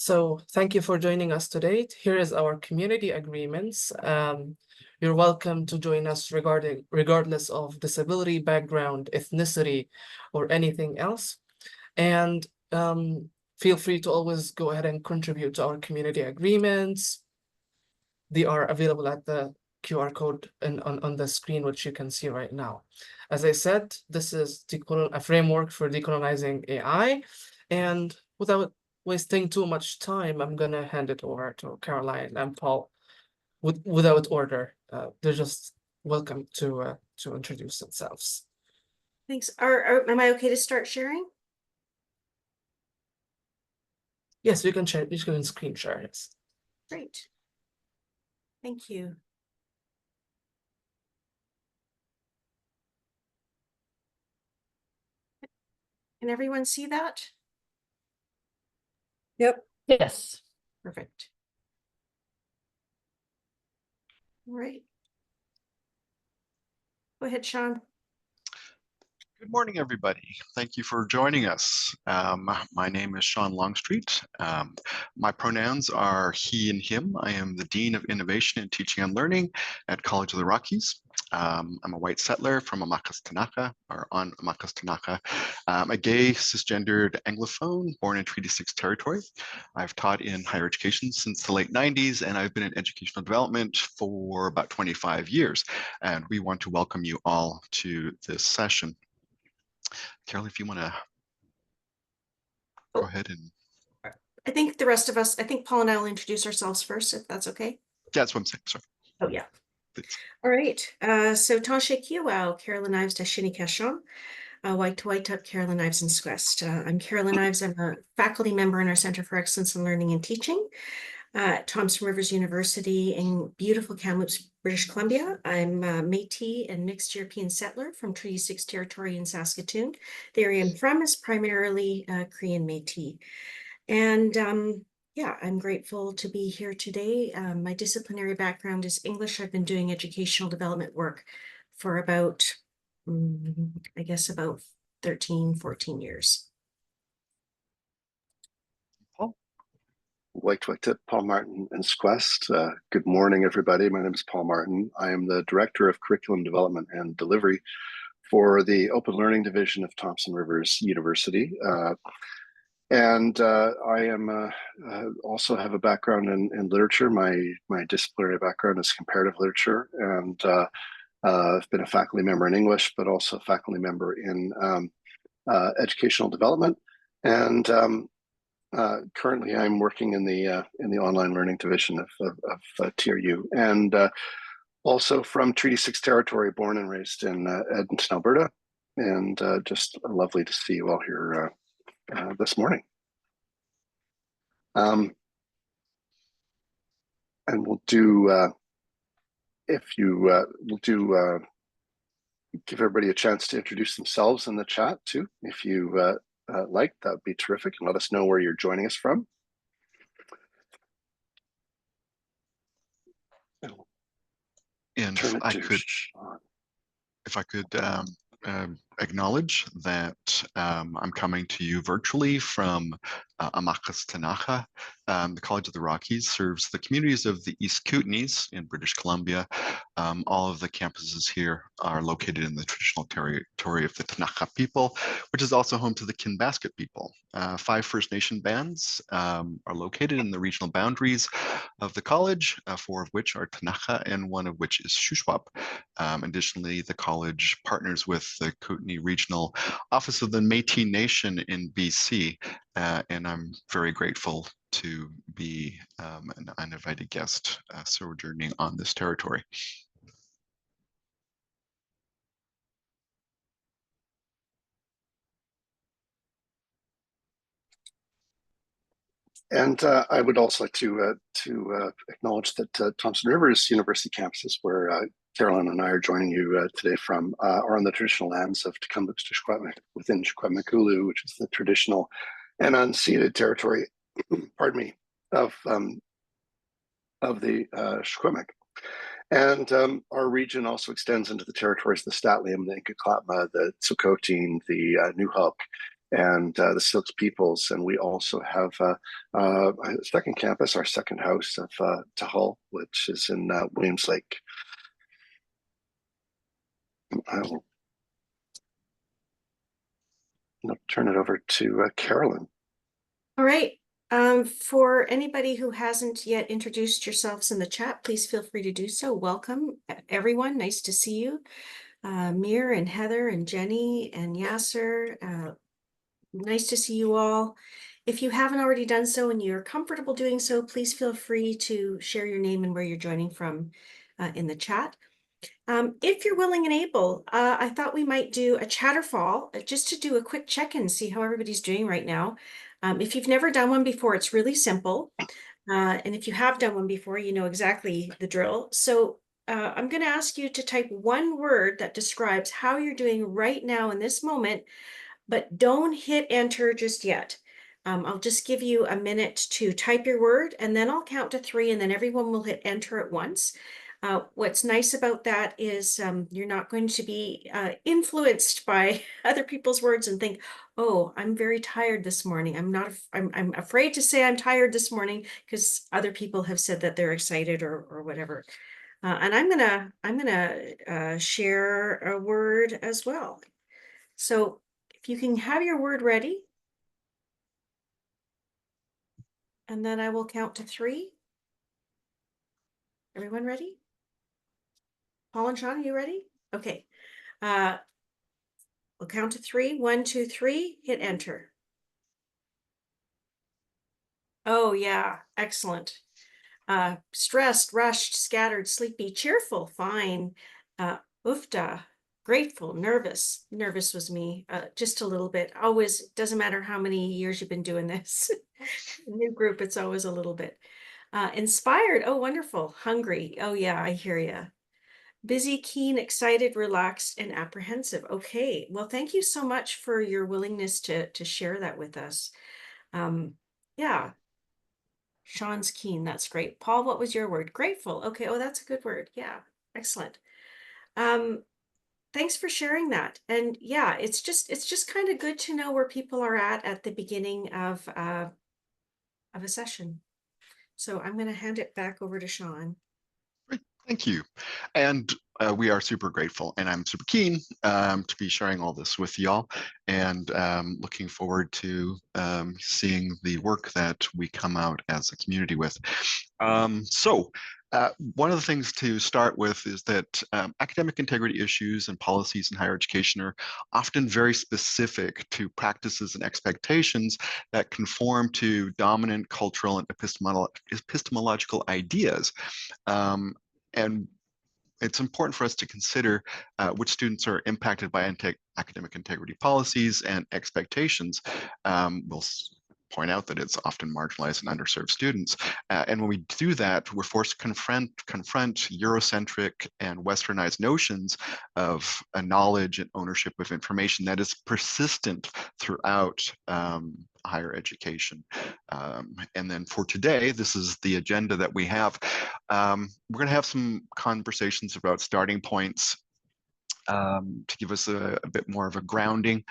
So thank you for joining us today. Here is our community agreements. You're welcome to join us regardless of disability, background, ethnicity, or anything else. And feel free to always go ahead and contribute to our community agreements. They are available at the QR code on the screen, which you can see right now. As I said, this is a framework for decolonizing AI. And without wasting too much time, I'm going to hand it over to Caroline and Paul without order. They're just welcome to introduce themselves. Thanks. Am I okay to start sharing? Yes, you can share. You can screen share. Yes. Great. Thank you. Can everyone see that? Yep. Yes. Perfect. All right. Go ahead, Shaun. Good morning, everybody. Thank you for joining us. My name is Shaun Longstreet. My pronouns are he and him. I am the Dean of Innovation and Teaching and Learning at College of the Rockies. I'm a white settler from Amakas-Tanaka, or on Amakas-Tanaka, a gay, cisgendered Anglophone born in Treaty 6 territory. I've taught in higher education since the late 90s, and I've been in educational development for about 25 years. And we want to welcome you all to this session. Carol, if you want to go ahead and... I think the rest of us, I think Paul and I will introduce ourselves first, if that's okay. Yeah, that's what I'm saying, sorry. Oh, yeah. Please. All right. So Tanshe Kiwao, Carolyn Ives, Tashini Kashon, Waitup, Carolyn Ives and Squest. I'm Carolyn Ives. I'm a faculty member in our Center for Excellence in Learning and Teaching at Thompson Rivers University in beautiful Kamloops, British Columbia. I'm Métis and mixed European settler from Treaty 6 territory in Saskatoon. The area I'm from is primarily Korean Métis. And yeah, I'm grateful to be here today. My disciplinary background is English. I've been doing educational development work for about, I guess, about 13, 14 years. Waitup, Paul Martin and Squest. Good morning, everybody. My name is Paul Martin. I am the Director of Curriculum Development and Delivery for the Open Learning Division of Thompson Rivers University. I am also have a background in literature. My disciplinary background is comparative literature, and I've been a faculty member in English, but also a faculty member in educational development. And currently, I'm working in the online learning division of TRU, and also from Treaty 6 territory, born and raised in Edmonton, Alberta, and just lovely to see you all here this morning. And we'll do give everybody a chance to introduce themselves in the chat too, if you like, that would be terrific, and let us know where you're joining us from. And if I could acknowledge that I'm coming to you virtually from Amakas-Tanaka. The College of the Rockies serves the communities of the East Kootenays in British Columbia. All of the campuses here are located in the traditional territory of the Tanaka people, which is also home to the Kinbasket people. 5 First Nation bands are located in the regional boundaries of the college, 4 of which are Tanaka and 1 of which is Shuswap. Additionally, the college partners with the Kootenay Regional Office of the Métis Nation in BC, and I'm very grateful to be an uninvited guest sojourning on this territory. And I would also like to acknowledge that Thompson Rivers University campuses, where Carolyn and I are joining you today from, are on the traditional lands of Tecumseh within Secwepemcúlecw, which is the traditional and unceded territory, pardon me, of the Secwepemc. And our region also extends into the territories of the Statliam, the Nk'Klátma, the Tsukoteen, the Newhook, and the Silks peoples. And we also have a second campus, our second house of Tahal, which is in Williams Lake. I'll turn it over to Carolyn. All right. For anybody who hasn't yet introduced yourselves in the chat, please feel free to do so. Welcome, everyone. Nice to see you. Mir and Heather and Jenny and Yasser. Nice to see you all. If you haven't already done so and you're comfortable doing so, please feel free to share your name and where you're joining from in the chat. If you're willing and able, I thought we might do a chatterfall just to do a quick check-in, see how everybody's doing right now. If you've never done one before, it's really simple. And if you have done one before, you know exactly the drill. So I'm going to ask you to type one word that describes how you're doing right now in this moment, but don't hit enter just yet. I'll just give you a minute to type your word, and then I'll count to 3, and then everyone will hit enter at once. What's nice about that is you're not going to be influenced by other people's words and think, oh, I'm very tired this morning. I'm afraid to say I'm tired this morning because other people have said that they're excited or whatever. And I'm gonna share a word as well. So if you can have your word ready, and then I will count to 3. Everyone ready? Paul and Shaun, are you ready? Okay. We'll count to 3. 1, 2, 3. Hit enter. Oh yeah, excellent. Stressed, rushed, scattered, sleepy, cheerful, fine. Ufta, grateful, nervous. Nervous was me, just a little bit. Always, doesn't matter how many years you've been doing this. New group, it's always a little bit. Inspired, oh wonderful. Hungry, oh yeah, I hear you. Busy, keen, excited, relaxed, and apprehensive. Okay, well, thank you so much for your willingness to share that with us. Yeah, Shaun's keen, that's great. Paul, what was your word? Grateful. Okay, oh, that's a good word. Yeah, excellent. Thanks for sharing that. And yeah, it's just kind of good to know where people are at the beginning of a session. So I'm going to hand it back over to Shaun. Great, thank you. And we are super grateful, and I'm super keen to be sharing all this with y'all, and looking forward to seeing the work that we come out as a community with. One of the things to start with is that academic integrity issues and policies in higher education are often very specific to practices and expectations that conform to dominant cultural and epistemological ideas. And it's important for us to consider which students are impacted by academic integrity policies and expectations. We'll point out that it's often marginalized and underserved students. And when we do that, we're forced to confront Eurocentric and Westernized notions of a knowledge and ownership of information that is persistent throughout higher education. And then for today, this is the agenda that we have. We're going to have some conversations about starting points to give us a bit more of a grounding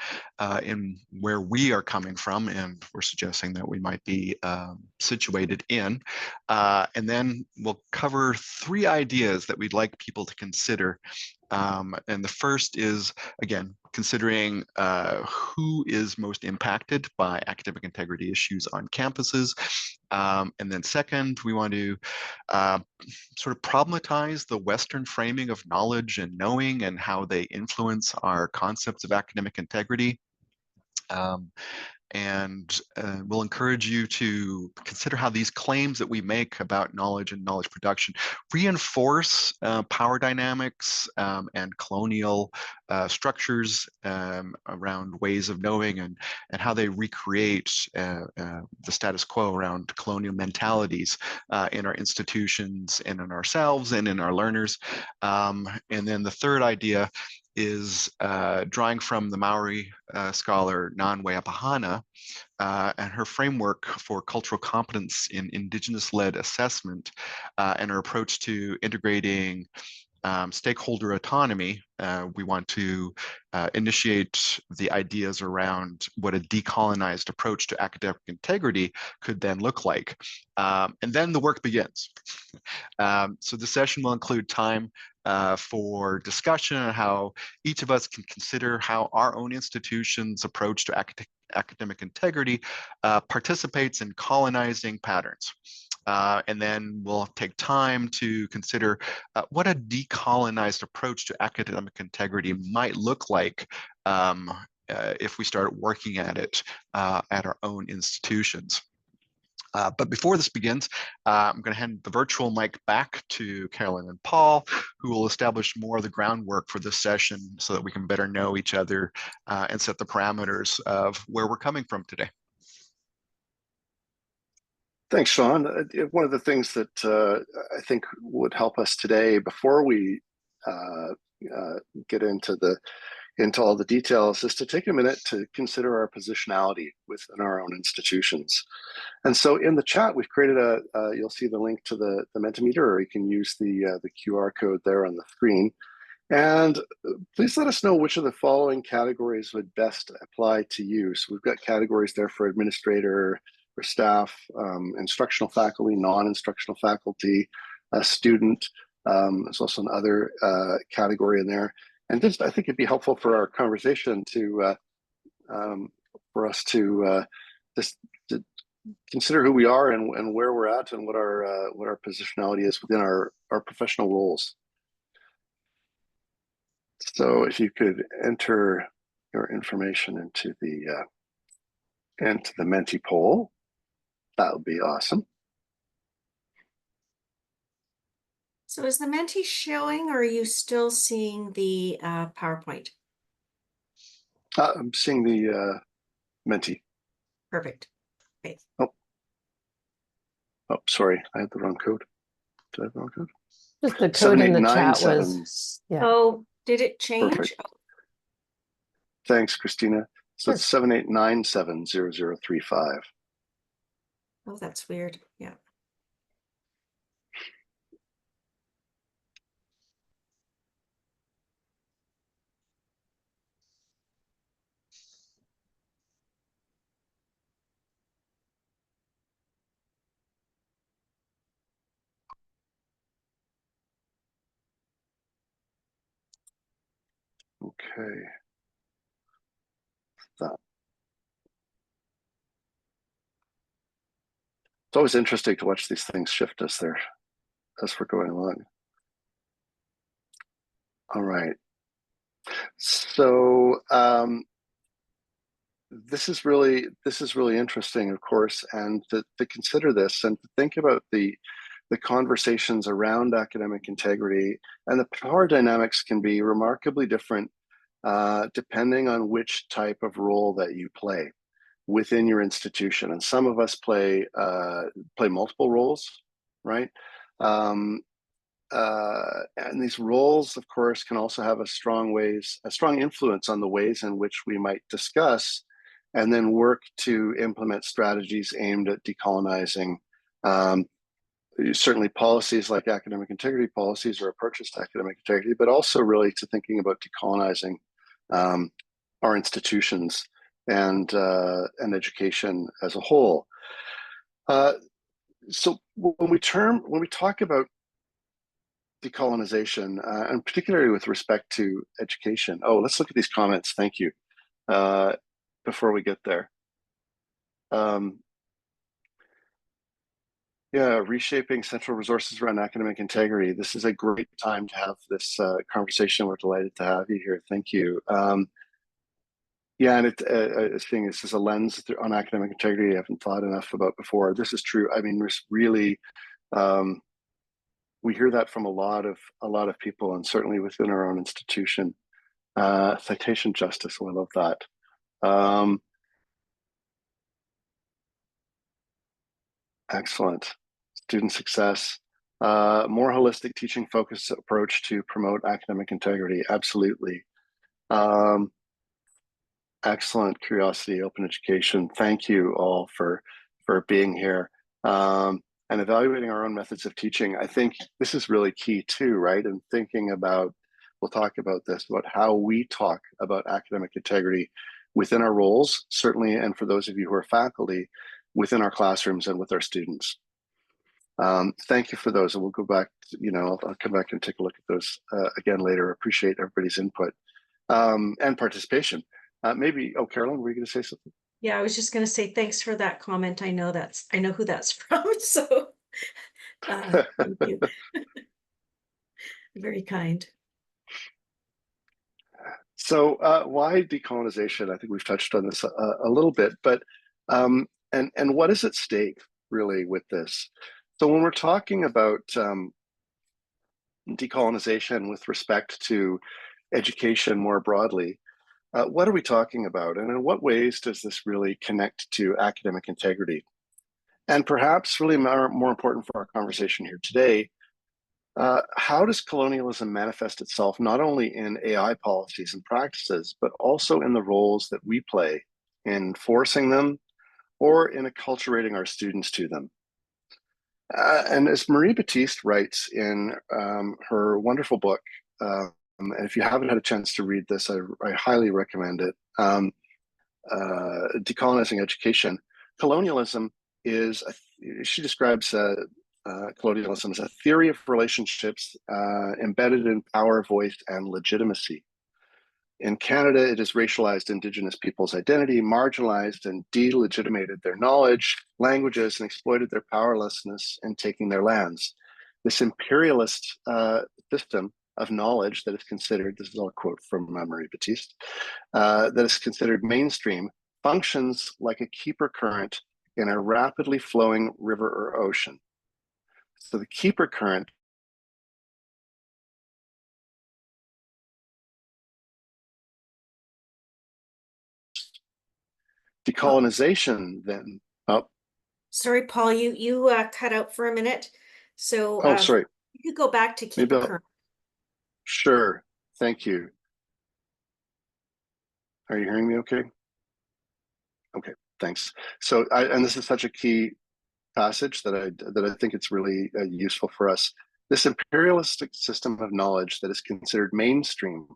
in where we are coming from, and we're suggesting that we might be situated in. And then we'll cover 3 ideas that we'd like people to consider. And the first is, again, considering who is most impacted by academic integrity issues on campuses. And then second, we want to sort of problematize the Western framing of knowledge and knowing and how they influence our concepts of academic integrity. And we'll encourage you to consider how these claims that we make about knowledge and knowledge production reinforce power dynamics and colonial structures around ways of knowing, and how they recreate the status quo around colonial mentalities in our institutions and in ourselves and in our learners. And then the third idea is drawing from the Maori scholar Nan Wehipeihana and her framework for cultural competence in Indigenous-led assessment and her approach to integrating stakeholder autonomy, we want to initiate the ideas around what a decolonized approach to academic integrity could then look like. And then the work begins. So the session will include time for discussion on how each of us can consider how our own institution's approach to academic integrity participates in colonizing patterns. And then we'll take time to consider what a decolonized approach to academic integrity might look like if we start working at it at our own institutions. But before this begins, I'm going to hand the virtual mic back to Carolyn and Paul, who will establish more of the groundwork for this session so that we can better know each other and set the parameters of where we're coming from today. Thanks, Shaun. One of the things that I think would help us today, before we get into all the details, is to take a minute to consider our positionality within our own institutions. And so in the chat, we've created you'll see the link to the Mentimeter, or you can use the QR code there on the screen. And please let us know which of the following categories would best apply to you. So we've got categories there for administrator, for staff, instructional faculty, non-instructional faculty, student. There's also another category in there. And just, I think it'd be helpful for our conversation to, for us to just to consider who we are and where we're at and what our positionality is within our professional roles. So if you could enter your information into the Menti poll, that would be awesome. So is the Menti showing, or are you still seeing the PowerPoint? I'm seeing the Menti. Perfect. Okay. Oh, sorry, I had the wrong code. Did I have the wrong code? Just the code in the chat was, yeah. Oh, did it change? Perfect. Thanks, Christina. So it's 78970035. Oh, that's weird. Yeah. Okay. That. It's always interesting to watch these things shift as we're going along. All right. So this is really interesting, of course, and to consider this and to think about the conversations around academic integrity, and the power dynamics can be remarkably different depending on which type of role that you play within your institution. And some of us play multiple roles, right? And these roles, of course, can also have a strong influence on the ways in which we might discuss and then work to implement strategies aimed at decolonizing certainly policies like academic integrity policies or approaches to academic integrity, but also really to thinking about decolonizing our institutions and education as a whole. So when we talk about decolonization, and particularly with respect to education, let's look at these comments. Thank you. Before we get there. Yeah, reshaping central resources around academic integrity. This is a great time to have this conversation. We're delighted to have you here. Thank you. Yeah, and seeing this as a lens on academic integrity I haven't thought enough about before. This is true. I mean, really, we hear that from a lot of people, and certainly within our own institution. Citation justice, I love that. Excellent. Student success. More holistic teaching focused approach to promote academic integrity. Absolutely. Excellent. Curiosity, open education. Thank you all for being here. and evaluating our own methods of teaching, I think this is really key too, right? And thinking about, we'll talk about this, about how we talk about academic integrity within our roles, certainly, and for those of you who are faculty, within our classrooms and with our students. Thank you for those, and we'll go back, I'll come back and take a look at those again later. Appreciate everybody's input and participation. Maybe, Carolyn, were you going to say something? Yeah, I was just going to say thanks for that comment. I know who that's from, so thank you. Very kind. So why decolonization? I think we've touched on this a little bit, but and what is at stake really with this? So when we're talking about decolonization with respect to education more broadly, what are we talking about? And in what ways does this really connect to academic integrity? And perhaps really more important for our conversation here today, how does colonialism manifest itself not only in AI policies and practices, but also in the roles that we play in forcing them or in acculturating our students to them? And as Marie Baptiste writes in her wonderful book, and if you haven't had a chance to read this, I highly recommend it, Decolonizing Education, colonialism is, she describes colonialism as a theory of relationships embedded in power, voice, and legitimacy. In Canada, it has racialized Indigenous people's identity, marginalized and delegitimated their knowledge, languages, and exploited their powerlessness in taking their lands. This imperialist system of knowledge that is considered, this is all a quote from Marie Baptiste, that is considered mainstream, functions like a keeper current in a rapidly flowing river or ocean. So the keeper current decolonization then. Oh, sorry, Paul, you cut out for a minute. So sorry. You could go back to keeper current. Sure, thank you. Are you hearing me okay? Okay, thanks. So, and this is such a key passage that I think it's really useful for us. This imperialistic system of knowledge that is considered mainstream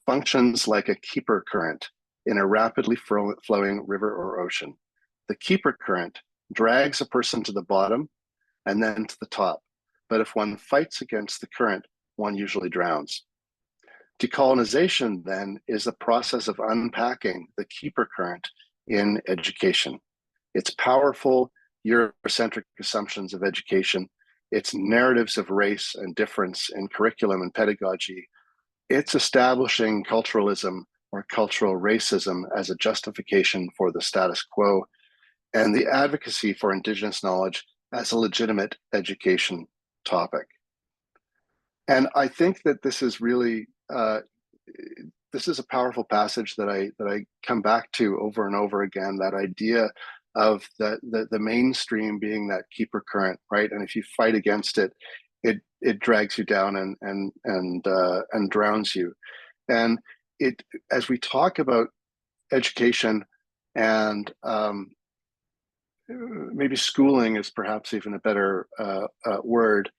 functions like a keeper current in a rapidly flowing river or ocean. The keeper current drags a person to the bottom and then to the top. But if one fights against the current, one usually drowns. Decolonization, then, is the process of unpacking the keeper current in education. Its powerful Eurocentric assumptions of education, its narratives of race and difference in curriculum and pedagogy, it's establishing culturalism or cultural racism as a justification for the status quo, and the advocacy for Indigenous knowledge as a legitimate education topic. And I think that this is really, this is a powerful passage that I come back to over and over again, that idea of the mainstream being that keeper current, right? And if you fight against it, it drags you down and drowns you. And as we talk about education and maybe schooling is perhaps even a better word.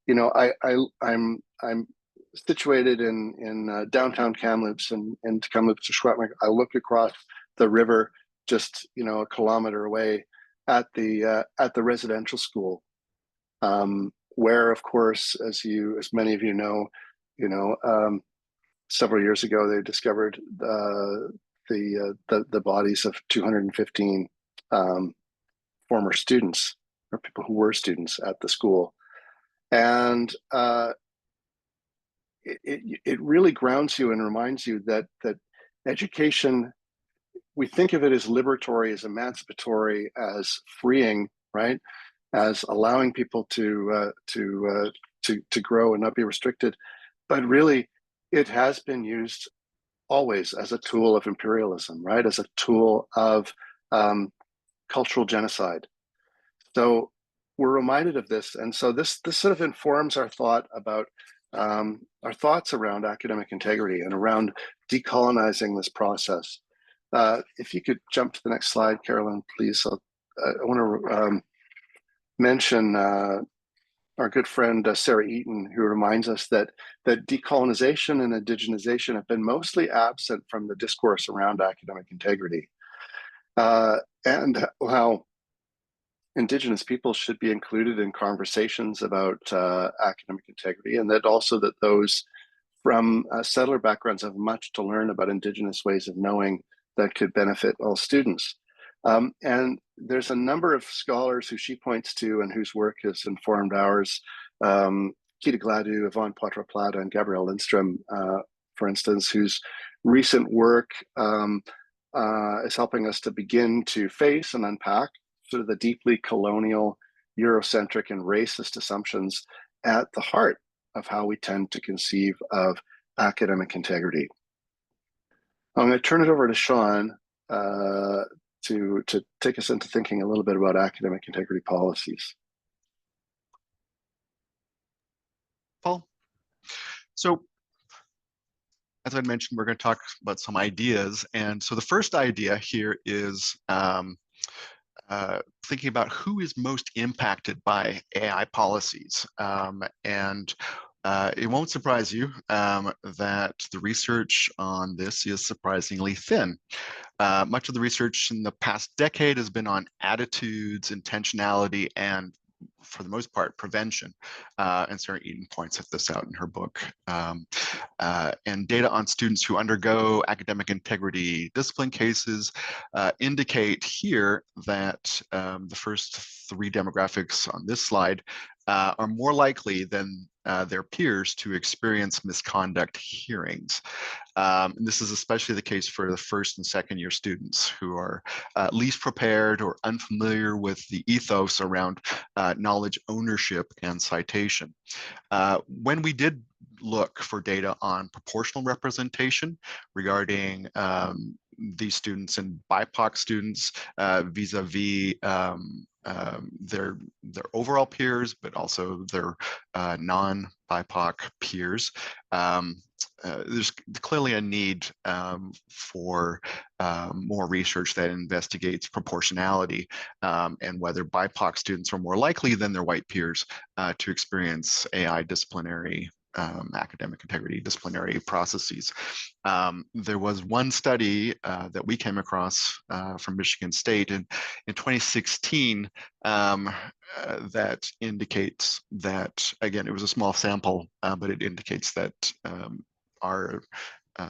You know, I'm situated in downtown Kamloops and Kamloops to Schwetmik. I look across the river just a kilometer away at the residential school, where of course, as many of you know, several years ago they discovered the bodies of 215 former students or people who were students at the school, and it really grounds you and reminds you that education, we think of it as liberatory, as emancipatory, as freeing, right? As allowing people to grow and not be restricted, but really it has been used always as a tool of imperialism, right? As a tool of cultural genocide. So we're reminded of this, and so this sort of informs our thought about our thoughts around academic integrity and around decolonizing this process. If you could jump to the next slide, Carolyn, please. I want to mention our good friend Sarah Eaton, who reminds us that decolonization and indigenization have been mostly absent from the discourse around academic integrity, and how Indigenous people should be included in conversations about academic integrity, and that also that those from settler backgrounds have much to learn about Indigenous ways of knowing that could benefit all students. And there's a number of scholars who she points to and whose work has informed ours. Kita Gladue, Yvonne Poitras-Plata, and Gabrielle Lindstrom, for instance, whose recent work is helping us to begin to face and unpack sort of the deeply colonial, Eurocentric, and racist assumptions at the heart of how we tend to conceive of academic integrity. I'm going to turn it over to Shaun to take us into thinking a little bit about academic integrity policies. Paul. So, as I mentioned, we're going to talk about some ideas. And so the first idea here is thinking about who is most impacted by AI policies. And it won't surprise you that the research on this is surprisingly thin. Much of the research in the past decade has been on attitudes, intentionality, and for the most part, prevention. And Sarah Eaton points this out in her book. And data on students who undergo academic integrity discipline cases indicate here that the first three demographics on this slide are more likely than their peers to experience misconduct hearings. And this is especially the case for the first and second year students who are least prepared or unfamiliar with the ethos around knowledge ownership and citation. When we did look for data on proportional representation regarding these students and BIPOC students vis-a-vis their overall peers, but also their non-BIPOC peers. There's clearly a need for more research that investigates proportionality and whether BIPOC students are more likely than their white peers to experience AI disciplinary academic integrity disciplinary processes. There was one study that we came across from Michigan State in 2016 that indicates that, again, it was a small sample, but it indicates that our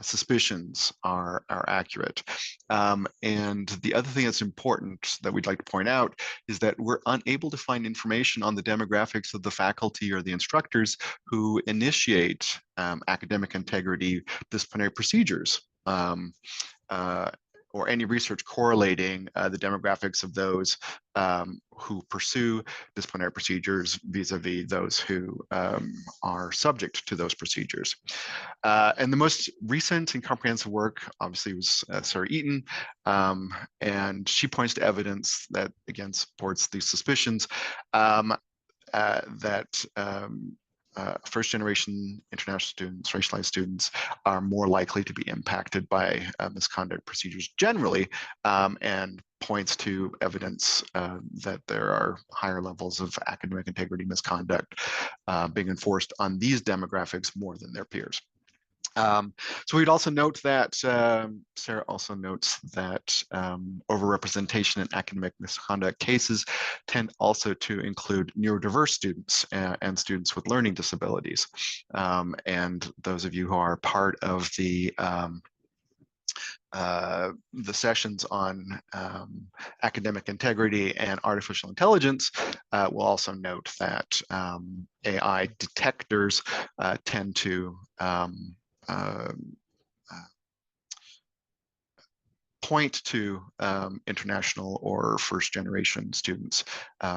suspicions are accurate. And the other thing that's important that we'd like to point out is that we're unable to find information on the demographics of the faculty or the instructors who initiate academic integrity disciplinary procedures. Or any research correlating the demographics of those who pursue disciplinary procedures vis-a-vis those who are subject to those procedures. And the most recent and comprehensive work, obviously, was Sarah Eaton, and she points to evidence that, again, supports these suspicions that first-generation international students, racialized students, are more likely to be impacted by misconduct procedures generally, and points to evidence that there are higher levels of academic integrity misconduct being enforced on these demographics more than their peers. So we'd also note that, Sarah also notes that overrepresentation in academic misconduct cases tend also to include neurodiverse students and students with learning disabilities. And those of you who are part of the sessions on academic integrity and artificial intelligence will also note that AI detectors tend to point to international or first-generation students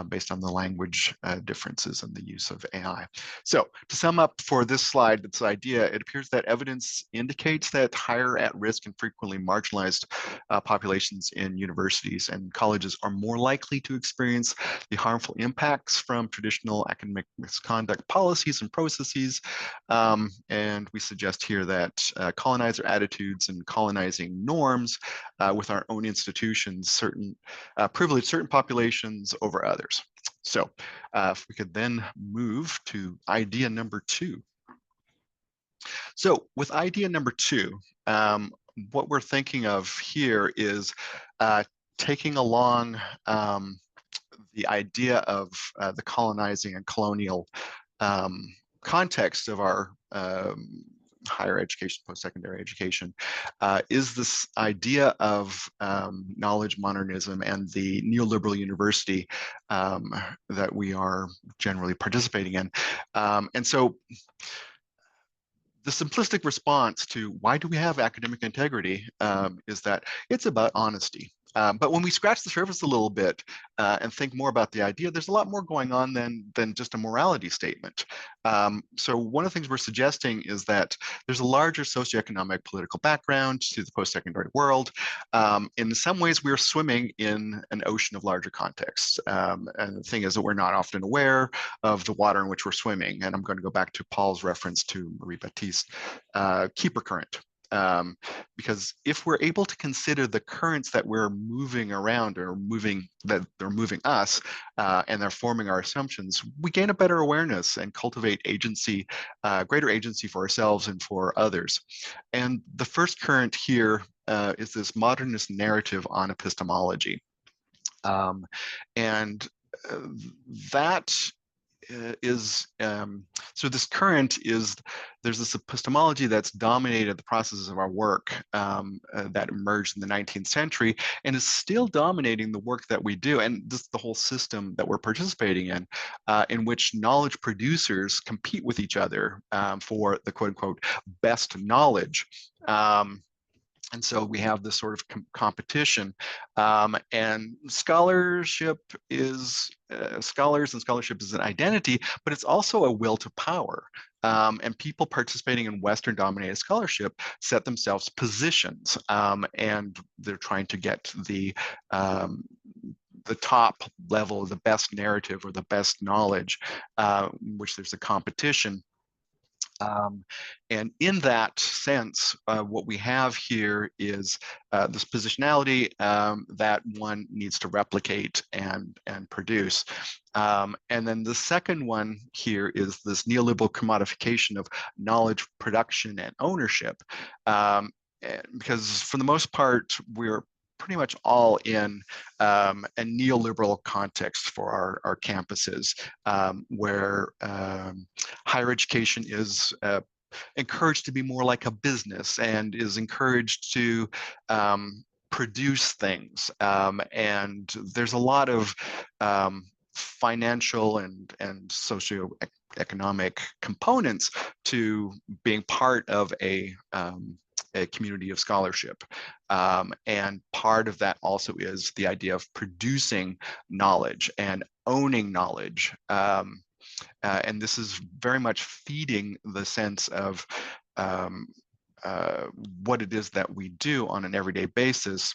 based on the language differences in the use of AI. So to sum up for this slide, this idea, it appears that evidence indicates that higher at-risk and frequently marginalized populations in universities and colleges are more likely to experience the harmful impacts from traditional academic misconduct policies and processes. And we suggest here that colonizer attitudes and colonizing norms with our own institutions privilege certain populations over others. So if we could then move to idea number 2. So with idea number 2, what we're thinking of here is taking along the idea of the colonizing and colonial context of our higher education, post-secondary education, is this idea of knowledge modernism and the neoliberal university that we are generally participating in. And so the simplistic response to why do we have academic integrity is that it's about honesty. But when we scratch the surface a little bit and think more about the idea, there's a lot more going on than just a morality statement. So one of the things we're suggesting is that there's a larger socioeconomic political background to the post-secondary world. In some ways, we're swimming in an ocean of larger contexts. And the thing is that we're not often aware of the water in which we're swimming. And I'm going to go back to Paul's reference to Marie Baptiste, keeper current. Because if we're able to consider the currents that we're moving around or that they're moving us and they're forming our assumptions, we gain a better awareness and cultivate agency, greater agency for ourselves and for others. And the first current here is this modernist narrative on epistemology. And that is so this current is there's this epistemology that's dominated the processes of our work that emerged in the 19th century and is still dominating the work that we do, and this the whole system that we're participating in which knowledge producers compete with each other for the quote unquote best knowledge. And so we have this sort of competition, and scholarship is scholars and scholarship is an identity, but it's also a will to power. And people participating in Western dominated scholarship set themselves positions, and they're trying to get the top level, the best narrative or the best knowledge, which there's a competition. And in that sense, what we have here is this positionality that one needs to replicate and produce. And then the second one here is this neoliberal commodification of knowledge production and ownership. Because for the most part, we're pretty much all in a neoliberal context for our campuses, where higher education is encouraged to be more like a business and is encouraged to produce things. And there's a lot of financial and socioeconomic components to being part of a community of scholarship. And part of that also is the idea of producing knowledge and owning knowledge. And this is very much feeding the sense of what it is that we do on an everyday basis.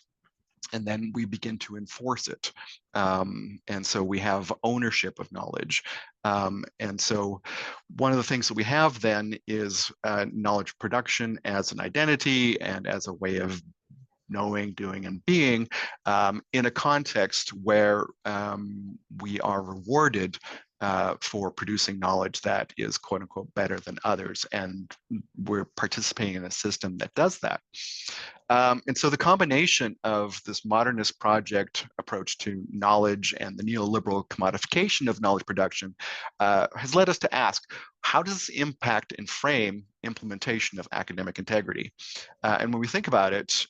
And then we begin to enforce it. And so we have ownership of knowledge. And so one of the things that we have then is knowledge production as an identity and as a way of knowing, doing, and being in a context where we are rewarded for producing knowledge that is quote unquote better than others. And we're participating in a system that does that. And so the combination of this modernist project approach to knowledge and the neoliberal commodification of knowledge production has led us to ask, how does this impact and frame implementation of academic integrity? And when we think about it,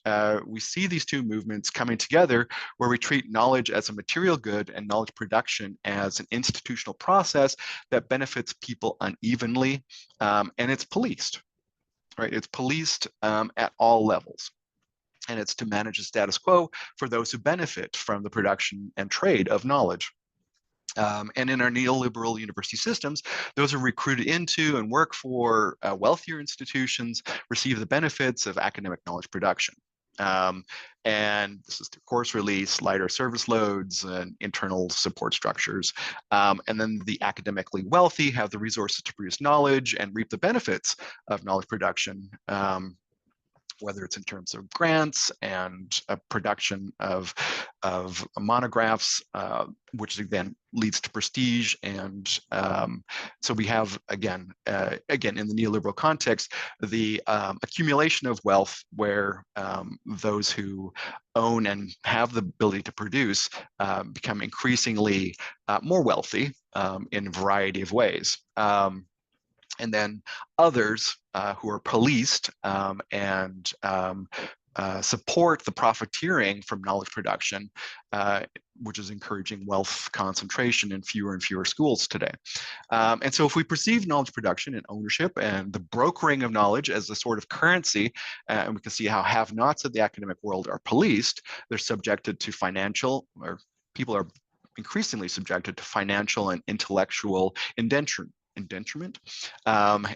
we see these two movements coming together where we treat knowledge as a material good and knowledge production as an institutional process that benefits people unevenly, and it's policed, right? It's policed at all levels. And it's to manage the status quo for those who benefit from the production and trade of knowledge. And in our neoliberal university systems, those are recruited into and work for wealthier institutions, receive the benefits of academic knowledge production. And this is through course release, lighter service loads, and internal support structures. And then the academically wealthy have the resources to produce knowledge and reap the benefits of knowledge production whether it's in terms of grants and production of monographs, which then leads to prestige. And so we have, again, in the neoliberal context, the accumulation of wealth where those who own and have the ability to produce become increasingly more wealthy in a variety of ways. And then others who are policed and support the profiteering from knowledge production, which is encouraging wealth concentration in fewer and fewer schools today. And so if we perceive knowledge production and ownership and the brokering of knowledge as a sort of currency, and we can see how have-nots of the academic world are policed, they're subjected to financial, or people are increasingly subjected to financial and intellectual indenturement,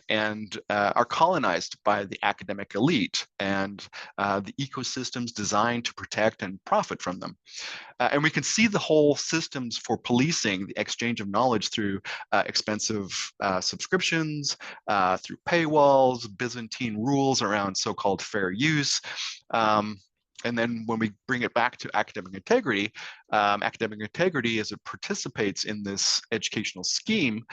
and are colonized by the academic elite and the ecosystems designed to protect and profit from them. And we can see the whole systems for policing the exchange of knowledge through expensive subscriptions, through paywalls, Byzantine rules around so-called fair use. And then when we bring it back to academic integrity as it participates in this educational scheme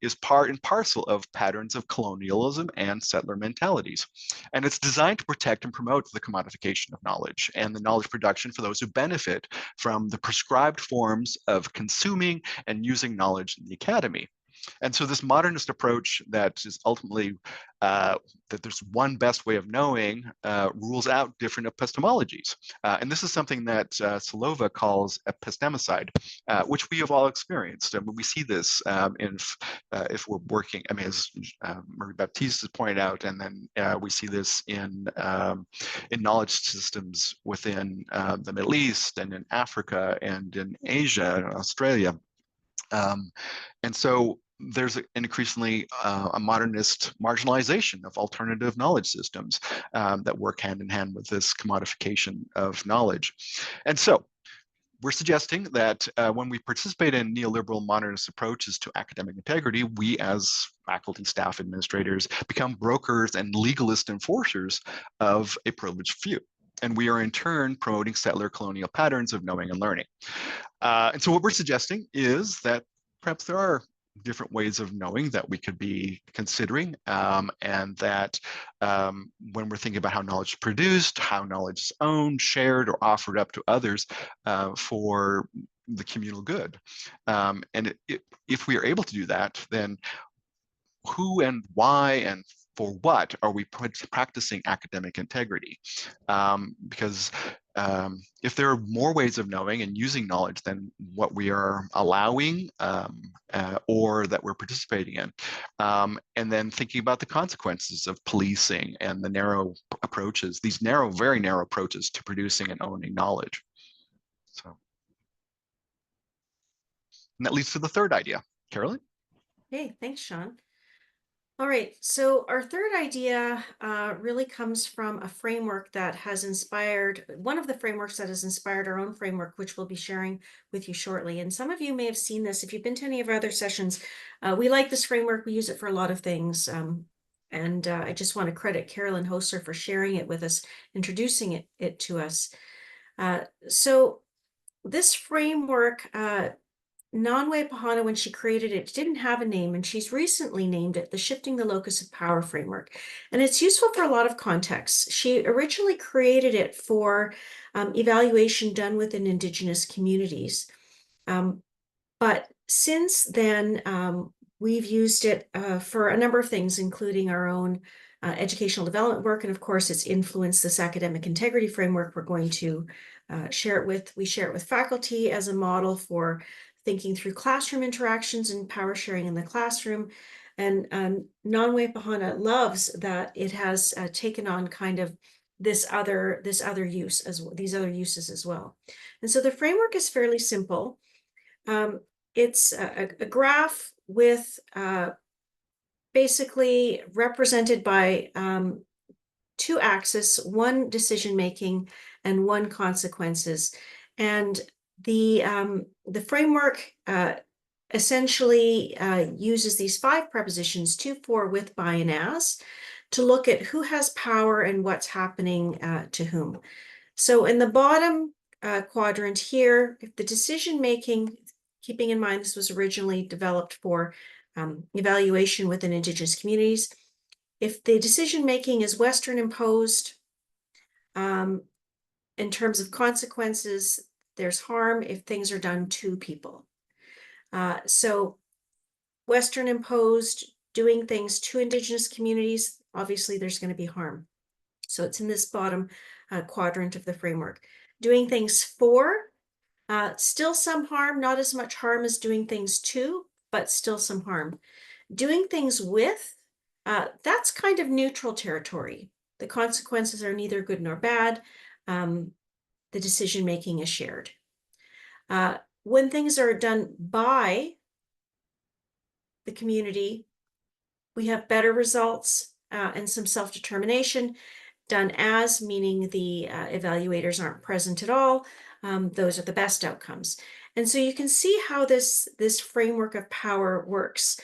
is part and parcel of patterns of colonialism and settler mentalities. And it's designed to protect and promote the commodification of knowledge and the knowledge production for those who benefit from the prescribed forms of consuming and using knowledge in the academy. And so this modernist approach that is ultimately that there's one best way of knowing rules out different epistemologies. And this is something that Solova calls epistemicide, which we have all experienced. And we see this if we're working, I mean, as Marie-Baptiste has pointed out, and then we see this in knowledge systems within the Middle East and in Africa and in Asia and Australia. And so there's an increasingly a modernist marginalization of alternative knowledge systems that work hand in hand with this commodification of knowledge. And so we're suggesting that when we participate in neoliberal modernist approaches to academic integrity, we as faculty, staff, administrators become brokers and legalist enforcers of a privileged few. And we are in turn promoting settler colonial patterns of knowing and learning. And so what we're suggesting is that perhaps there are different ways of knowing that we could be considering, and that when we're thinking about how knowledge is produced, how knowledge is owned, shared, or offered up to others for the communal good. And if we are able to do that, then who and why and for what are we practicing academic integrity? Because if there are more ways of knowing and using knowledge than what we are allowing or that we're participating in, and then thinking about the consequences of policing and the narrow approaches, these narrow, very narrow approaches to producing and owning knowledge. So, and that leads to the third idea. Carolyn? Hey, thanks, Shaun. All right, so our third idea really comes from a framework that has inspired, one of the frameworks that has inspired our own framework, which we'll be sharing with you shortly. And some of you may have seen this. If you've been to any of our other sessions, we like this framework. We use it for a lot of things. And I just want to credit Carolyn Hoser for sharing it with us, introducing it to us. So this framework, Nan Wehipeihana, when she created it, didn't have a name, and she's recently named it the Shifting the Locus of Power Framework. And it's useful for a lot of contexts. She originally created it for evaluation done within Indigenous communities. But since then, we've used it for a number of things, including our own educational development work. And of course, it's influenced this academic integrity framework we're going to share it with. We share it with faculty as a model for thinking through classroom interactions and power sharing in the classroom. And Nan Wehipeihana loves that it has taken on kind of these other uses as well. And so the framework is fairly simple. It's a graph with basically represented by two axes, one decision making and one consequences. And the framework essentially uses these 5 prepositions, to, for, with, by, and as, to look at who has power and what's happening to whom. So in the bottom quadrant here, if the decision-making, keeping in mind this was originally developed for evaluation within Indigenous communities, if the decision-making is Western imposed, in terms of consequences, there's harm if things are done to people. So Western imposed, doing things to Indigenous communities, obviously there's going to be harm. So it's in this bottom quadrant of the framework. Doing things for, still some harm, not as much harm as doing things to, but still some harm. Doing things with, that's kind of neutral territory. The consequences are neither good nor bad. The decision-making is shared. When things are done by the community, we have better results and some self-determination. Done as, meaning the evaluators aren't present at all, those are the best outcomes. And so you can see how this framework of power works,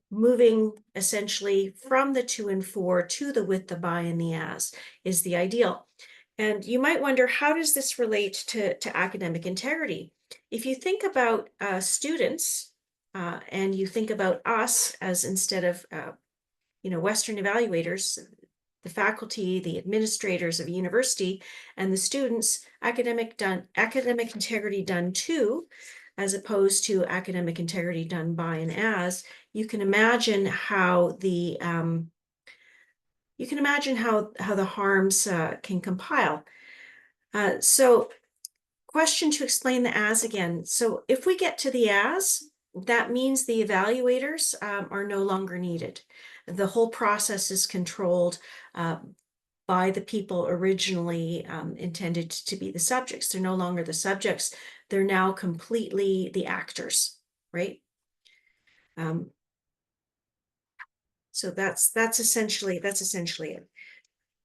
moving essentially from the to and for to the with, the by, and the as is the ideal. And you might wonder, how does this relate to academic integrity? If you think about students and you think about us as, instead of Western evaluators, the faculty, the administrators of a university, and the students, academic integrity done to, as opposed to academic integrity done by and as, you can imagine how the harms can compile. So question to explain the as again. So if we get to the as, that means the evaluators are no longer needed. The whole process is controlled by the people originally intended to be the subjects. They're no longer the subjects. They're now completely the actors, right? So that's essentially it.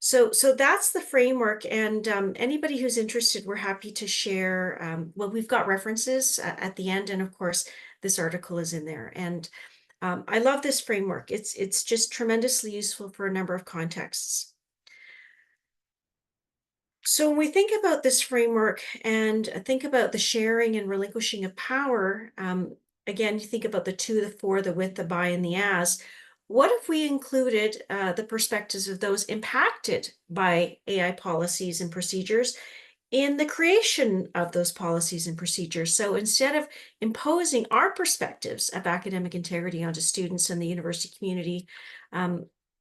So that's the framework, and anybody who's interested, we're happy to share. Well, we've got references at the end, and of course, this article is in there. And I love this framework. It's just tremendously useful for a number of contexts. So when we think about this framework and think about the sharing and relinquishing of power, again, you think about the to, the for, the with, the by, and the as. What if we included the perspectives of those impacted by AI policies and procedures in the creation of those policies and procedures? So instead of imposing our perspectives of academic integrity onto students and the university community,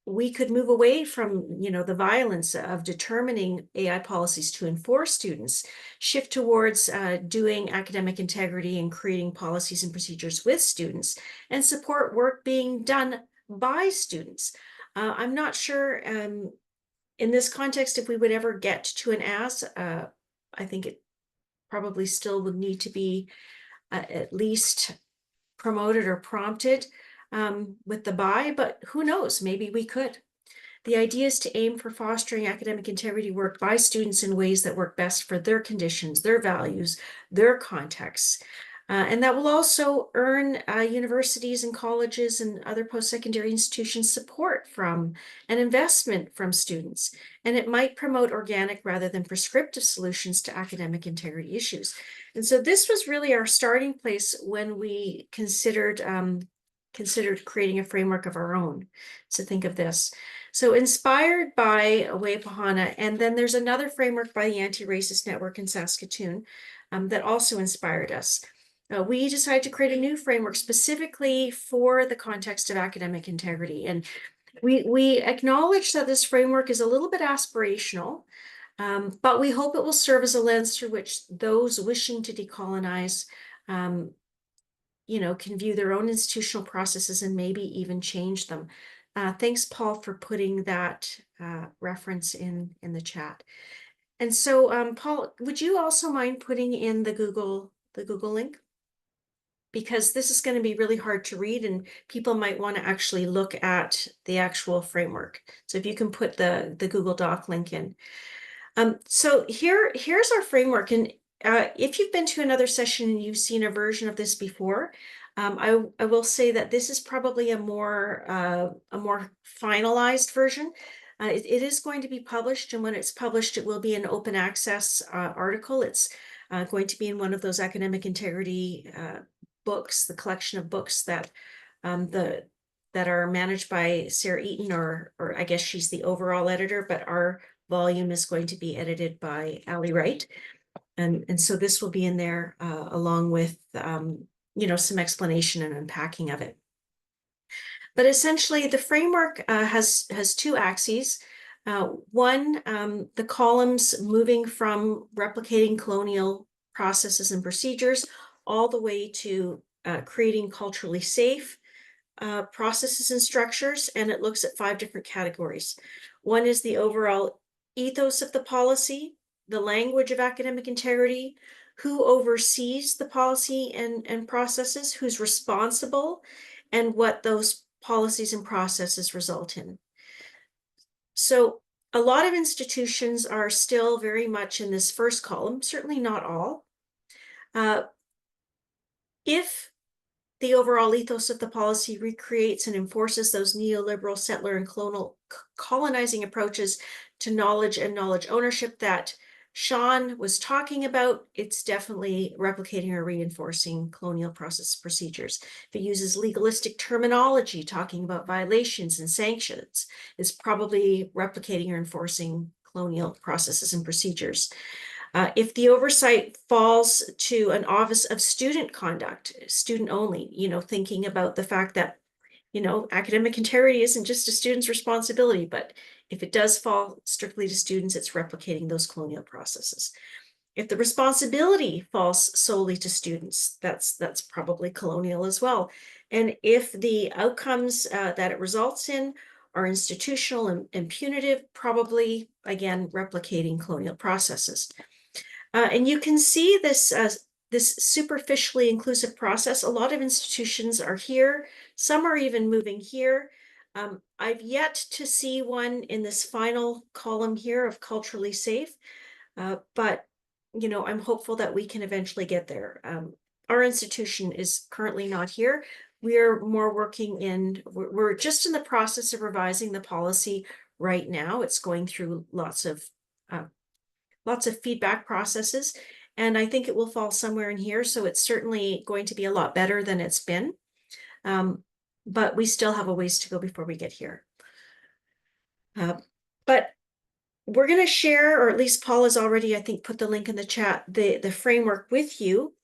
we could move away from, the violence of determining AI policies to enforce students, shift towards doing academic integrity and creating policies and procedures with students, and support work being done by students. I'm not sure in this context if we would ever get to an as. I think it probably still would need to be at least promoted or prompted with the by, but who knows, maybe we could. The idea is to aim for fostering academic integrity work by students in ways that work best for their conditions, their values, their contexts. And that will also earn universities and colleges and other post-secondary institutions support from and investment from students. And it might promote organic rather than prescriptive solutions to academic integrity issues. And so this was really our starting place when we considered creating a framework of our own. So think of this. So inspired by Wehipeihana, and then there's another framework by the Anti-Racist Network in Saskatoon that also inspired us. We decided to create a new framework specifically for the context of academic integrity. And we acknowledge that this framework is a little bit aspirational, but we hope it will serve as a lens through which those wishing to decolonize can view their own institutional processes and maybe even change them. Thanks, Paul, for putting that reference in the chat. And so, Paul, would you also mind putting in the Google link? Because this is going to be really hard to read and people might want to actually look at the actual framework. So if you can put the Google Doc link in. So here's our framework. And if you've been to another session and you've seen a version of this before, I will say that this is probably a more finalized version. It is going to be published, and when it's published, it will be an open access article. It's going to be in one of those academic integrity books, the collection of books that that are managed by Sarah Eaton, or I guess she's the overall editor, but our volume is going to be edited by Ali Wright. And so this will be in there along with, you know, some explanation and unpacking of it. But essentially, the framework has two axes. One, the columns moving from replicating colonial processes and procedures all the way to creating culturally safe processes and structures, and it looks at 5 different categories. One is the overall ethos of the policy, the language of academic integrity, who oversees the policy and processes, who's responsible, and what those policies and processes result in. So a lot of institutions are still very much in this first column, certainly not all. If the overall ethos of the policy recreates and enforces those neoliberal settler and colonizing approaches to knowledge and knowledge ownership that Shaun was talking about, it's definitely replicating or reinforcing colonial process procedures. If it uses legalistic terminology, talking about violations and sanctions, it's probably replicating or enforcing colonial processes and procedures. If the oversight falls to an office of student conduct, student only, you know, thinking about the fact that, you know, academic integrity isn't just a student's responsibility, but if it does fall strictly to students, it's replicating those colonial processes. If the responsibility falls solely to students, that's probably colonial as well. And if the outcomes that it results in are institutional and punitive, probably, again, replicating colonial processes. And you can see this this superficially inclusive process. A lot of institutions are here. Some are even moving here. I've yet to see one in this final column here of culturally safe, but you know, I'm hopeful that we can eventually get there. Our institution is currently not here. We're more working in, we're just in the process of revising the policy right now. It's going through lots of feedback processes, and I think it will fall somewhere in here. So it's certainly going to be a lot better than it's been. But we still have a ways to go before we get here. But we're going to share, or at least Paul has already, I think, put the link in the chat, the framework with you.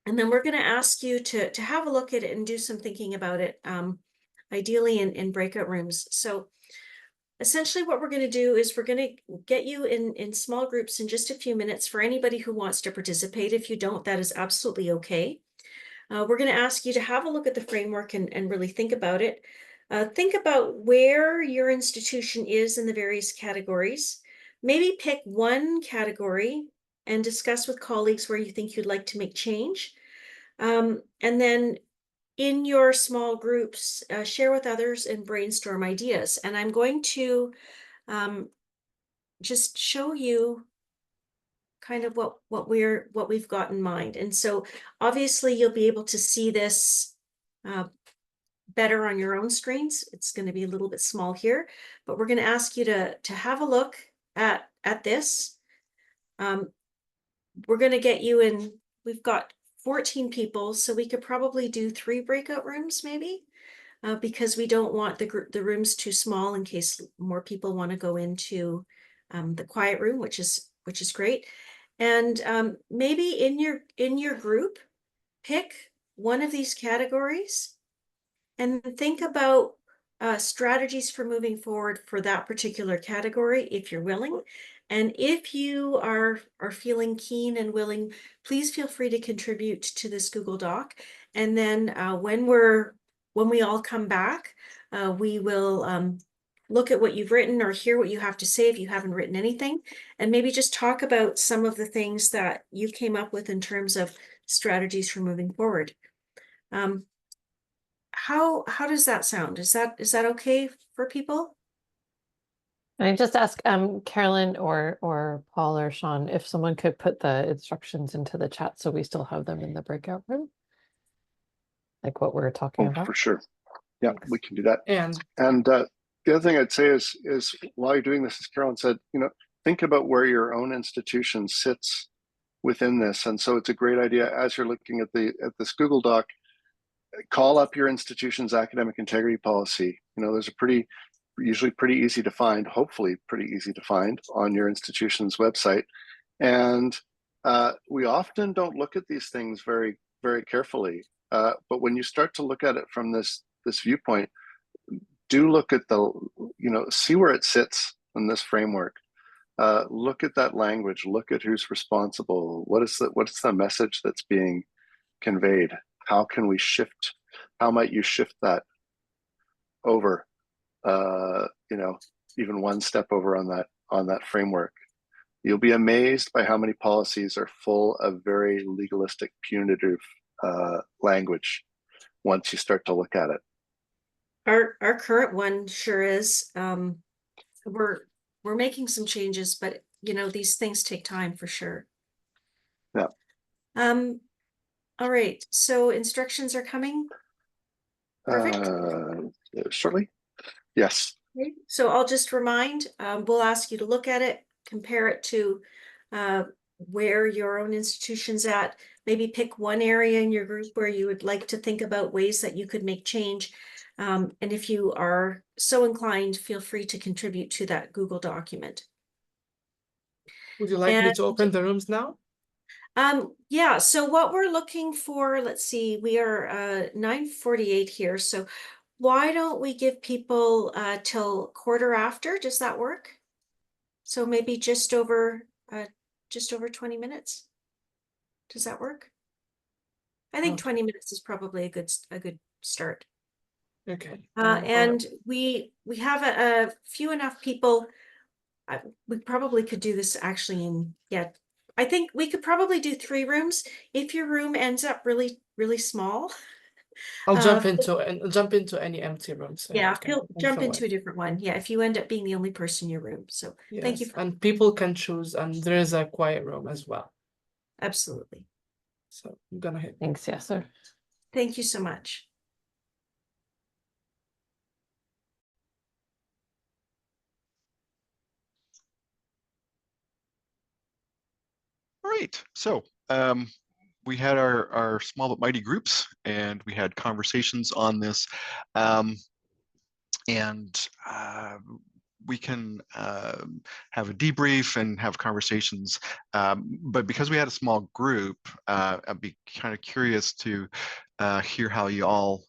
And then we're going to ask you to have a look at it and do some thinking about it, ideally in breakout rooms. So essentially what we're going to do is we're going to get you in small groups in just a few minutes for anybody who wants to participate. If you don't, that is absolutely okay. We're going to ask you to have a look at the framework and really think about it. Think about where your institution is in the various categories. Maybe pick one category and discuss with colleagues where you think you'd like to make change. And then in your small groups, share with others and brainstorm ideas. And I'm going to just show you kind of what we've got in mind. And so obviously you'll be able to see this better on your own screens. It's going to be a little bit small here, but we're going to ask you to have a look at this. We're going to get you in, we've got 14 people, so we could probably do 3 breakout rooms maybe, because we don't want the rooms too small in case more people want to go into the quiet room, which is great. And maybe in your group, pick one of these categories and think about strategies for moving forward for that particular category, if you're willing. And if you are feeling keen and willing, please feel free to contribute to this Google Doc. And then when we all come back, we will look at what you've written or hear what you have to say if you haven't written anything, and maybe just talk about some of the things that you came up with in terms of strategies for moving forward. How does that sound? Is that okay for people? I just ask Carolyn or Paul or Shaun if someone could put the instructions into the chat so we still have them in the breakout room. like what we're talking Oh, about? for sure. Yeah, Thanks. we can do that. And And the other thing I'd say is while you're doing this, as Carolyn said, think about where your own institution sits within this. And so it's a great idea as you're looking at this Google Doc, call up your institution's academic integrity policy. There's usually pretty easy to find, hopefully pretty easy to find on your institution's website. And we often don't look at these things very, very carefully. But when you start to look at it from this viewpoint, do look at see where it sits in this framework. Look at that language, look at who's responsible. What's the message that's being conveyed? How might you shift that over, even one step over on that framework? You'll be amazed by how many policies are full of very legalistic, punitive language once you start to look at it. Our current one sure is. We're making some changes, but these things take time for sure. Yeah. All right. So instructions are coming. Perfect. Shortly. Yes. Okay. So I'll just remind, we'll ask you to look at it, compare it to where your own institution's at. Maybe pick one area in your group where you would like to think about ways that you could make change. And if you are so inclined, feel free to contribute to that Google document. would you like me to open the rooms now? Yeah, so what we're looking for, let's see, we are 9:48 here. So why don't we give people till 1/4 Does that work? So maybe just over 20 minutes. Does that work? I think Okay. 20 minutes is probably a good start. Okay. And we have a few enough people. We probably could do this actually I think we could probably do 3 rooms. If your room ends up really, really small, I'll jump into any empty room. So yeah, you can jump fill into a different one. Yeah, if you end up being the only person in your room. So thank you. Yes, and people can choose, and there is a quiet room as well. Absolutely. So I'm gonna hit. Thanks, Yasser. Thank you so much. All right, so we had our small but mighty groups, and we had conversations on this, and we can have a debrief and have conversations. But because we had a small group, I'd be kind of curious to hear how you all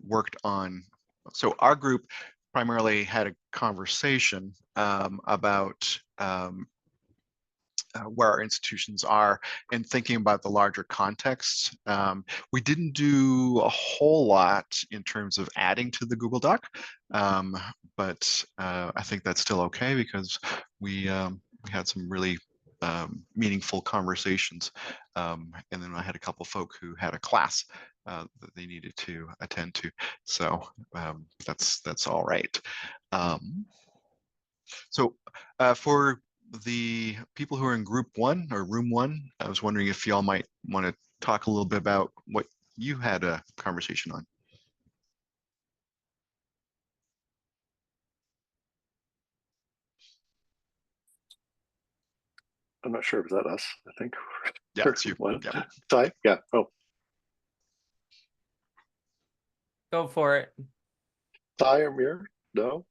worked on. So our group primarily had a conversation about where our institutions are and thinking about the larger context. We didn't do a whole lot in terms of adding to the Google Doc, but I think that's still okay because we had some really meaningful conversations. And then I had a couple folk who had a class that they needed to attend to. So that's all right. So for the people who are in group 1 or room 1, I was wondering if y'all might want to talk a little bit about what you had a conversation on. I'm not sure. Was that us? I think. Yeah, it's you. One. Yeah. Ty? Yeah. Oh, Go for it. Ty or Mir? No.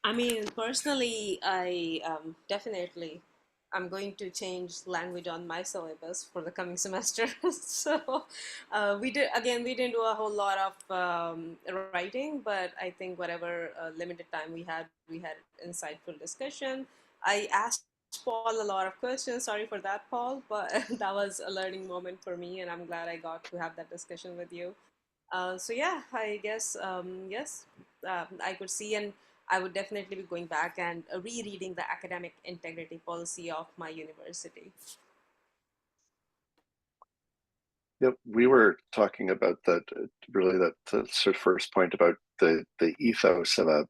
I mean, personally, I definitely I'm going to change language on my syllabus for the coming semester. So we didn't do a whole lot of writing, but I think whatever limited time we had insightful discussion. I asked Paul a lot of questions. Sorry for that, Paul, but that was a learning moment for me, and I'm glad I got to have that discussion with you. So yeah, I guess yes, I could see, and I would definitely be going back and rereading the academic integrity policy of my university. Yep, we were talking about that. Really, that sort of first point about the ethos of a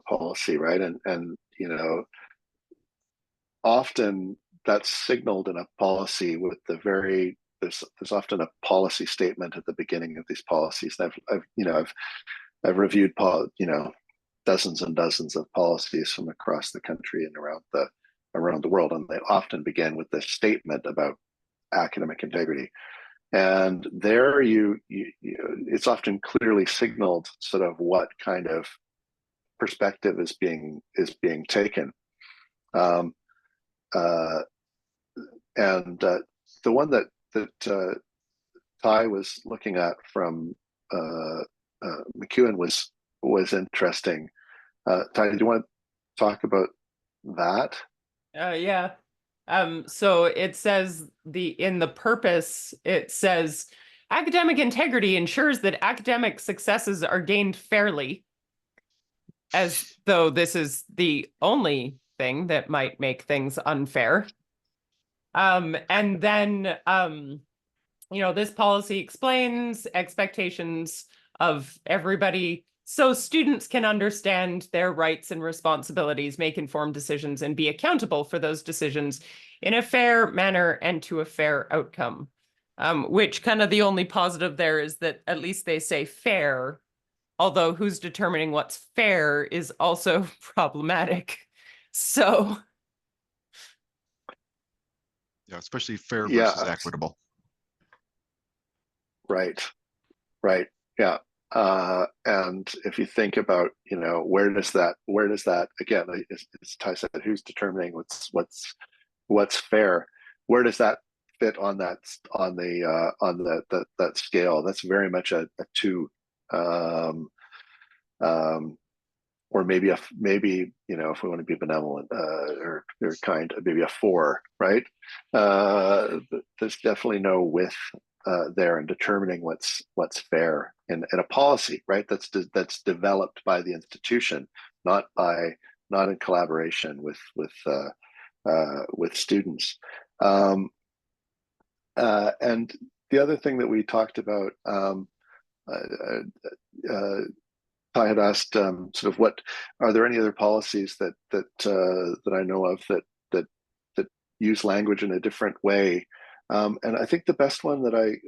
policy, right? And often that's signaled in a policy with the very, there's often a policy statement at the beginning of these policies. I've reviewed dozens and dozens of policies from across the country and around the world, and they often begin with this statement about academic integrity. And there it's often clearly signaled sort of what kind of perspective is being taken. The one that Ty was looking at from McEwen was interesting. Ty, do you want to talk about that? Yeah. So it says in the purpose, it says academic integrity ensures that academic successes are gained fairly, as though this is the only thing that might make things unfair. And then, this policy explains expectations of everybody so students can understand their rights and responsibilities, make informed decisions, and be accountable for those decisions in a fair manner and to a fair outcome. Which kind of the only positive there is that at least they say fair, although who's determining what's fair is also problematic. So. Yeah, especially fair versus equitable. Right. Yeah. And if you think about, where does that again, as Ty said, who's determining what's fair? Where does that fit on that scale? That's very much a 2, or maybe if we want to be benevolent or kind, maybe a 4, right? There's definitely no width there in determining what's fair in a policy, right? That's developed by the institution, not in collaboration with students. And the other thing that we talked about, I had asked sort of what are there any other policies that I know of that use language in a different way. And I think the best one that I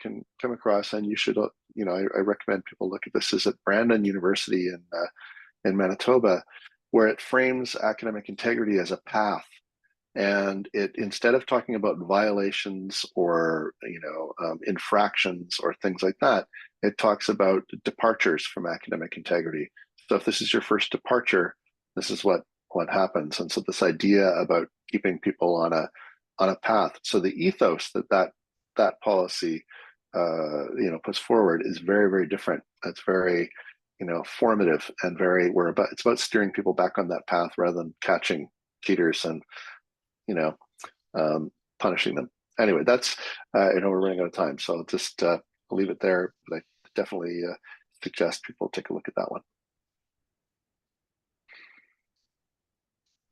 can come across, and you should, I recommend people look at this, is at Brandon University in Manitoba, where it frames academic integrity as a path. And it, instead of talking about violations or infractions or things like that, it talks about departures from academic integrity. So if this is your first departure, this is what happens. And so this idea about keeping people on a path. So the ethos that policy puts forward is very, very different. It's very formative and it's about steering people back on that path rather than catching cheaters and punishing them. Anyway, that's we're running out of time, so I'll just leave it there. But I definitely suggest people take a look at that one.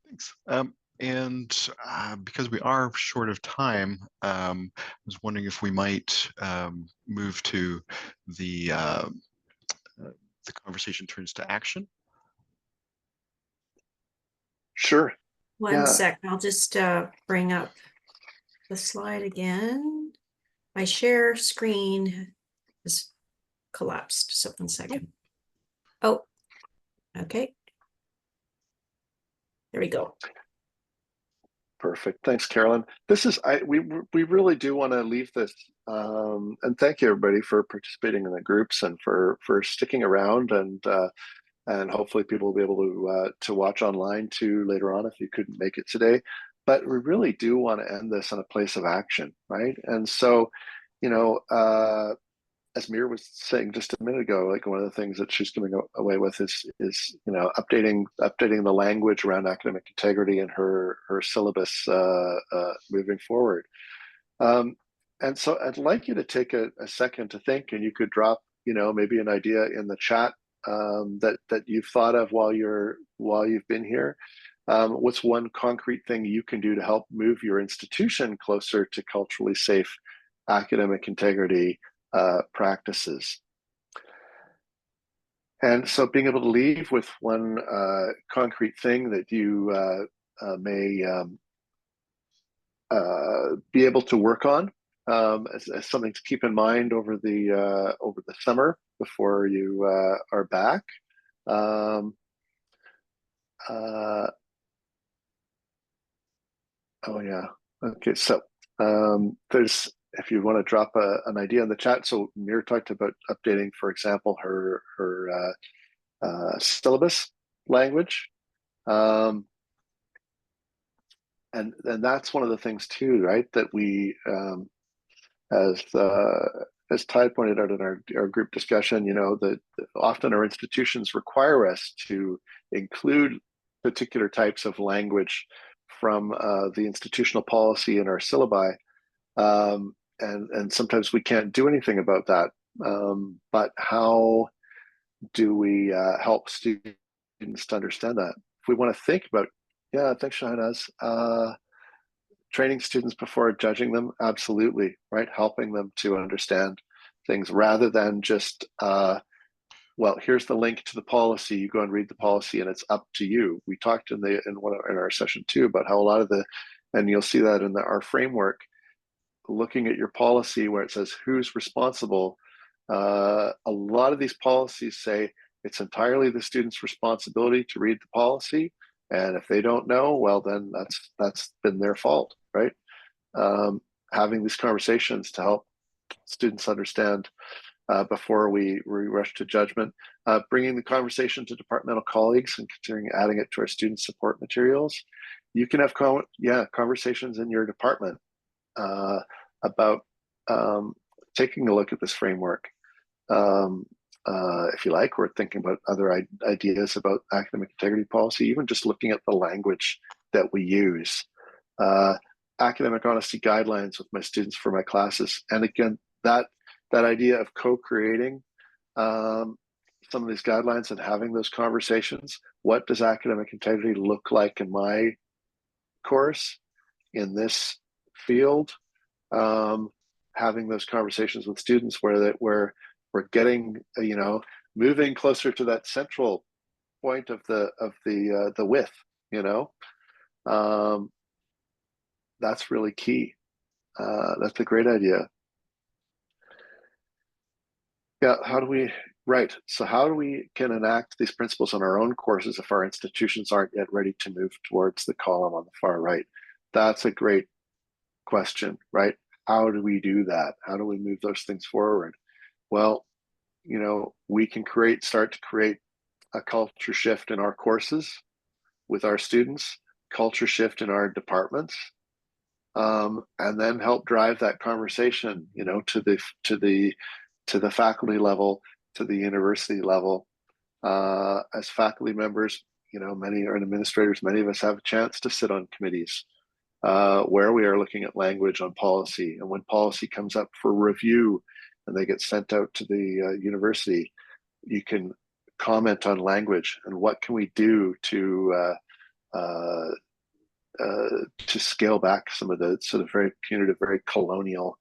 Thanks. And because we are short of time, I was wondering if we might move to the conversation turns to action. Sure. One sec, I'll just bring up the slide again. My share screen has collapsed, so 1 second. Oh, okay. There we go. Perfect. Thanks, Carolyn. This is we really do want to leave this, and thank you everybody for participating in the groups and for sticking around, and hopefully people will be able to watch online too later on if you couldn't make it today. But we really do want to end this in a place of action, right? And so, as Mir was saying just a minute ago, like one of the things that she's coming away with is updating the language around academic integrity in her syllabus moving forward. And so I'd like you to take a second to think, and you could drop maybe an idea in the chat that you've thought of while you've been here. What's one concrete thing you can do to help move your institution closer to culturally safe academic integrity practices? And so being able to leave with one concrete thing that you be able to work on as something to keep in mind over the summer before you are back. Oh yeah. Okay. So there's, if you want to drop an idea in the chat. So Mir talked about updating, for example, her syllabus language. And that's one of the things too, right? That we, as Ty pointed out in our group discussion, you know, that often our institutions require us to include particular types of language from the institutional policy in our syllabi. And sometimes we can't do anything about that. But how do we help students to understand that? If we want to think about, yeah, thanks, Shahnaz. Training students before judging them, absolutely, right? Helping them to understand things rather than just, well, here's the link to the policy. You go and read the policy, and it's up to you. We talked in our session too about how a lot of and you'll see that in our framework, looking at your policy where it says who's responsible. A lot of these policies say it's entirely the student's responsibility to read the policy. And if they don't know, well, then that's been their fault, right? Having these conversations to help students understand before we rush to judgment, bringing the conversation to departmental colleagues and considering adding it to our student support materials. You can have conversations in your department about taking a look at this framework. If you like, we're thinking about other ideas about academic integrity policy, even just looking at the language that we use. Academic honesty guidelines with my students for my classes. And again, that idea of co-creating some of these guidelines and having those conversations. What does academic integrity look like in my course, in this field? Having those conversations with students where we're getting, you know, moving closer to that central point of the width, you know. That's really key. That's a great idea. Yeah, how do we can enact these principles in our own courses if our institutions aren't yet ready to move towards the column on the far right? That's a great question, right? How do we do that? How do we move those things forward? Well, you know, we can start to create a culture shift in our courses with our students, culture shift in our departments, and then help drive that conversation, you know, to the faculty level, to the university level. As faculty members, you know, many are administrators, many of us have a chance to sit on committees where we are looking at language on policy. And when policy comes up for review and they get sent out to the university, you can comment on language and what can we do to scale back some of the sort of very punitive, very colonial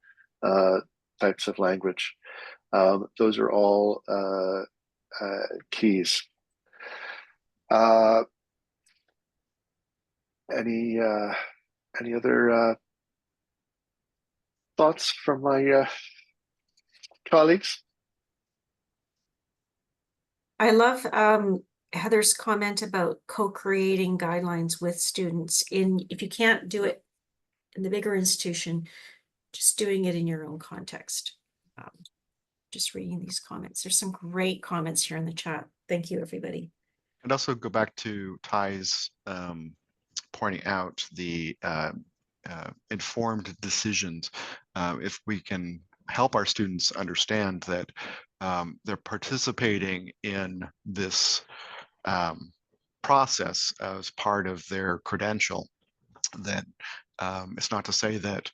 types of language. Those are all keys. Any other thoughts from my colleagues? I love Heather's comment about co-creating guidelines with students. If you can't do it in the bigger institution, just doing it in your own context. Just reading these comments. There's some great comments here in the chat. Thank you, everybody. And also go back to Ty's pointing out the informed decisions. If we can help our students understand that they're participating in this process as part of their credential, then it's not to say that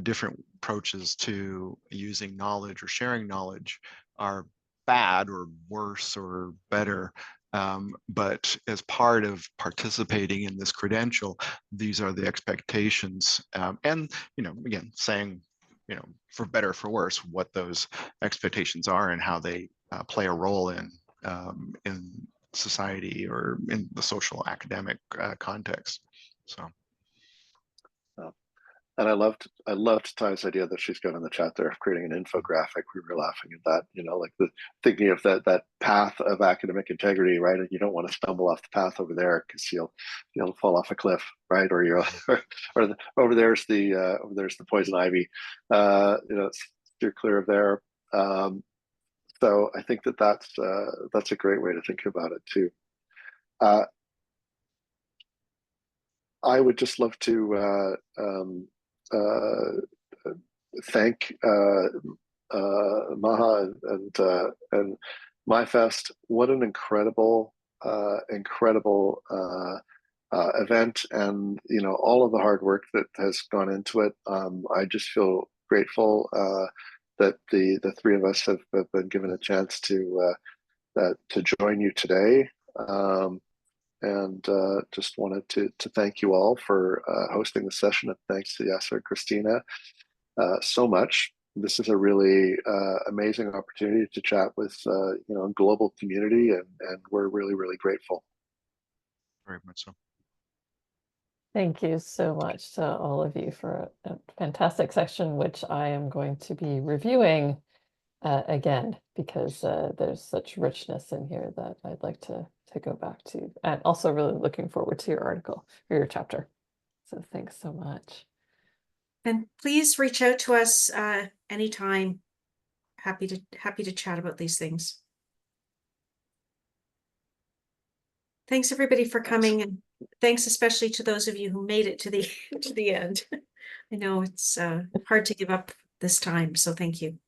different approaches to using knowledge or sharing knowledge are bad or worse or better. But as part of participating in this credential, these are the expectations. And, you know, again, saying, you know, for better or for worse, what those expectations are and how they play a role in society or in the social academic context. So. And I loved Ty's idea that she's got in the chat there of creating an infographic. We were laughing at that, you know, like thinking of that path of academic integrity, right? And you don't want to stumble off the path over there because you'll fall off a cliff, right? Or over there's the poison ivy, you know, steer clear of there. So I think that's a great way to think about it too. I would just love to thank Maha and MYFest. What an incredible event, and you know, all of the hard work that has gone into it. I just feel grateful that the three of us have been given a chance to join you today. And just wanted to thank you all for hosting the session, and thanks to Yasser and Christina so much. This is a really amazing opportunity to chat with you know, a global community, and we're really, really grateful. Very much so. Thank you so much to all of you for a fantastic section, which I am going to be reviewing again, because there's such richness in here that I'd like to go back to, and also really looking forward to your article or your chapter. So thanks so much. And please reach out to us anytime. Happy to chat about these things. Thanks everybody for coming, and thanks especially to those of you who made it to the end. I know it's hard to give up this time, so thank you.